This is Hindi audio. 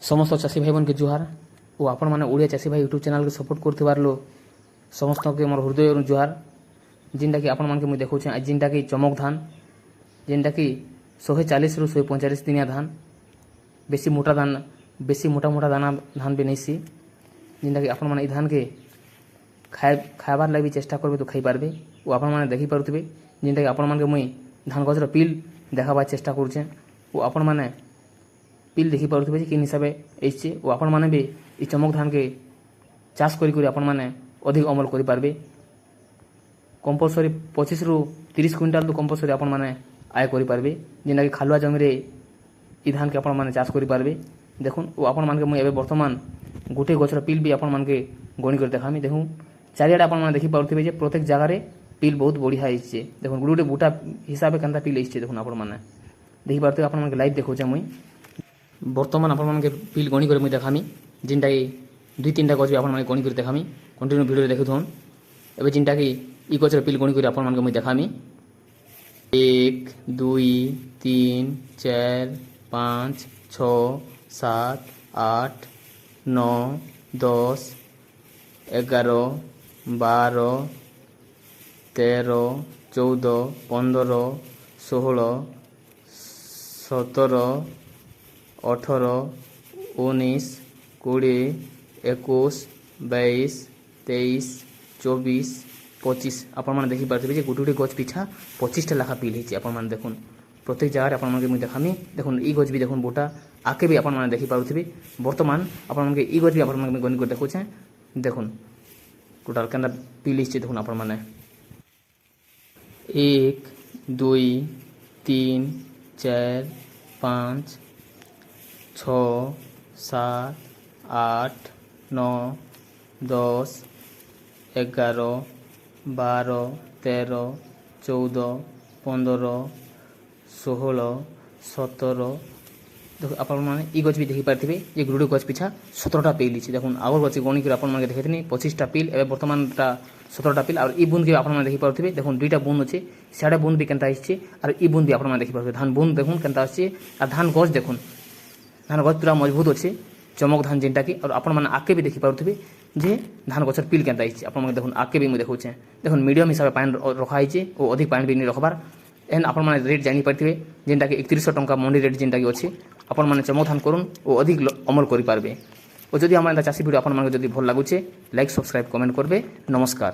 समस्त चाषी भाई मन के जुहार और आपण मैंने ओडिया चाषी भाई यूट्यूब चैनल के सपोर्ट करते समस्त के मोर हृदय जुहार जिनटा कि आपण मन के मुझे देखा आज जिनटा कि चमक धान जिनटा कि 140 रु 145 दिनिया धान बेसी मोटा मोटा दाना धान भी नहीं सी जिनटा कि आपण मैंने धान के खाइबार लगे चेष्टा करबे तो खाई पारबे और आपण मैंने देखी पारुथिबे जिनटा कि आपण मन के मुई धान गछर पिल देखाबार चेष्टा करुचे और आपण मैंने पिल देखी पारुथिबे कि हिसाब से और आपण मैंने भी ई चमक धान के चाष करी आपण मैंने अधिक अमल करि पारबे कंपलसरी 25 रु 30 क्विंटाल तो कंपलसरी आपण मैंने आय करि पारबे जेना कि खालुआ जमी रे ई धान के आपण मैंने चाष करि पारबे देखुन और आपण मान के मुई एबे वर्तमान गोटे गछर पिल भी आपण मान के गणी कर देखामी देखुन चारियाडे आपण मैंने देखी पारुथिबे जे प्रत्येक जगह रे पिल बहुत बढ़िया आइछे देखुन गुटे बूटा हिसाब से केनता पिल आइछे देखुन आपण मैंने देखि पारुथिबे आपण मान के लाइव देखौचे मुई वर्तमान आपण मान के पिल गणी कर मुई देखामी जिनटा कि 2-3टा गछ भी आपण मान गणी कर देखामी कंटिन्यू वीडियो देखु थन एबे जिनटा कि ई गछर पिल गणी कर आपण मान के मुई देखामी 1 2 3 4 5 6 7 8 9 10 11 12 13 14 15 16 17 18 19 20 21 22 23 24 25 आपण मैंने देखी पार्थिबे जे गुटे गछ पिछा 25टा लाखा पिल होती आपण मैंने देखुन प्रत्येक जगह आपण मैंने मुझे देखामी देखुन ई गछ भी देखुन बोटा आके भी आपण मैंने देखी पारुथिबे वर्तमान आपण मैंने ई गछ भी आपण मैंने गनी कर देखुछे देखुन टोटाल केनता पिल हिस्से देखुन आपण मैंने 1 2 3 4 5 6 7 8 9 10 11 12 13 14 15 16 17 देखो आपण मैंने ई गछ भी देखी पार्थिबे ये गुटे गछ पिछा 17टा पिल छी देखुन आवर गछ गणी कर आपण मैंने देखैतनी 25टा पिल एबे वर्तमान ता 17टा पिल और ई बूंद के आपण मैंने देखी पारुथिबे देखुन दुईटा बूंद अछि साडे बूंद भी केनता आइछे और ई बूंद भी आपण मैंने देखी पारुथिबे धान बूंद देखुन केनता आछि और धान गछ देखुन धान गछ पूरा मजबूत अछि चमक धान जेनटा की और आपण मैंने आके भी देखी पारुथिबे जे धान गछर पिल केनता आइछे आपण मैंने देखुन आके भी मु देखौछे देखुन मीडियम हिसाब पानी रखा आइछे और अधिक पानी भी नहीं रखबार एन आपण मैंने रेट जानी पारथिबे जेनटा कि 3100 टंका मंडी रेट जेनटा कि अछि आपण मैंने चमक धान करुन और अधिक अमल करि पारबे और जदि हमरा चाषी वीडियो आपण मैंने जदि भल लागुचे लाइक सब्सक्राइब कमेंट करबे नमस्कार।